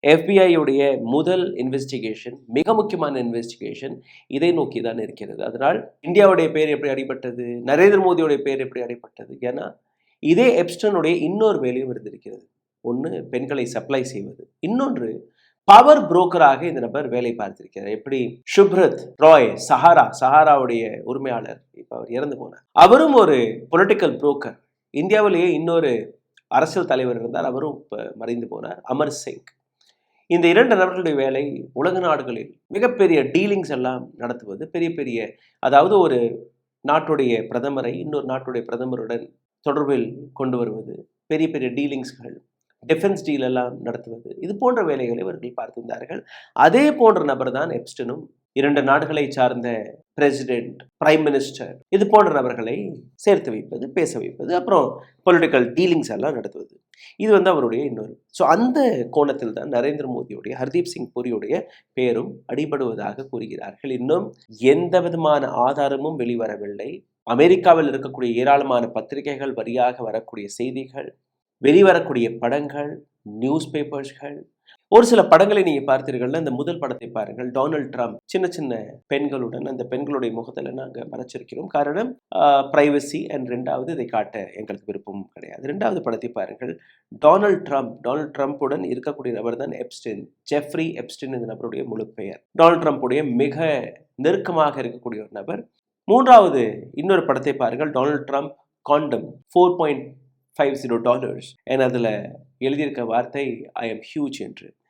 FBI உடைய முதல் investigation, மிக முக்கியமான இன்வெஸ்டிகேஷன் இதை நோக்கி தான் இருக்கிறது. அதனால் இந்தியாவுடைய பேர் எப்படி அடிபட்டது, நரேந்திர மோடியுடைய பேர் எப்படி அடிபட்டது? ஏன்னா இதே எப்ஸ்டனுடைய இன்னொரு வேலையும் இருந்திருக்கிறது. ஒன்று பெண்களை சப்ளை செய்வது, இன்னொன்று பவர் புரோக்கராக இந்த நபர் வேலை பார்த்திருக்கிறார். எப்படி சுப்ரத் ராய் சஹாராவுடைய உரிமையாளர், இப்ப அவர் இறந்து போனார். அவரும் ஒரு பொலிட்டிக்கல் புரோக்கர். இந்தியாவிலேயே இன்னொரு அரசியல் தலைவர் இருந்தார், அவரும் இப்ப மறைந்து போனார், அமர் சிங். இந்த இரண்டு நபர்களுடைய வேலை உலக நாடுகளில் மிகப்பெரிய டீலிங்ஸ் எல்லாம் நடத்துவது, பெரிய பெரிய, அதாவது ஒரு நாட்டுடைய பிரதமரை இன்னொரு நாட்டுடைய பிரதமருடன் தொடர்பில் கொண்டு வருவது, பெரிய பெரிய டீலிங்ஸ்கள், டிஃபென்ஸ் டீல் எல்லாம் நடத்துவது, இது போன்ற வேலைகளை இவர்கள் பார்த்திருந்தார்கள். அதே போன்ற நபர் தான் எப்ஸ்டனும். இரண்டு நாடுகளை சார்ந்த பிரசிடென்ட், பிரைம் மினிஸ்டர், இது போன்ற நபர்களை சேர்த்து வைப்பது, பேச வைப்பது, அப்புறம் பொலிட்டிக்கல் டீலிங்ஸ் எல்லாம் நடத்துவது, இது அவருடைய இன்னொரு. ஸோ அந்த கோணத்தில் தான் நரேந்திர மோடியுடைய, ஹர்தீப் சிங் புரியுடைய பேரும் அடிபடுவதாக கூறுகிறார்கள். இன்னும் எந்த விதமான ஆதாரமும் வெளிவரவில்லை. அமெரிக்காவில் இருக்கக்கூடிய ஏராளமான பத்திரிகைகள் வழியாக வரக்கூடிய செய்திகள், வெளிவரக்கூடிய படங்கள், நியூஸ் பேப்பர்ஸ்கள், ஒரு சில படங்களை நீங்க பார்த்தீர்கள். இந்த முதல் படத்தை பாருங்கள். டொனால்ட் ட்ரம்ப் சின்ன சின்ன பெண்களுடன், அந்த பெண்களுடைய முகத்தில் நாங்கள் மறைச்சிருக்கிறோம், காரணம் பிரைவசி. அண்ட் ரெண்டாவது, இதை காட்ட எங்களுக்கு விருப்பமும் கிடையாது. ரெண்டாவது படத்தை பாருங்கள். டொனால்ட் ட்ரம்ப்புடன் இருக்கக்கூடிய நபர் தான் எப்ஸ்டின், ஜெஃப்ரி எப்ஸ்டின் இந்த நபருடைய முழு பெயர். டொனால்ட் ட்ரம்ப்புடைய மிக நெருக்கமாக இருக்கக்கூடிய ஒரு நபர். மூன்றாவது இன்னொரு படத்தை பாருங்கள். டொனால்ட் ட்ரம்ப் காண்டம் $4.50 அதில் எழுதியிருக்க வார்த்தை ஐ எம் ஹியூஜ் என்று.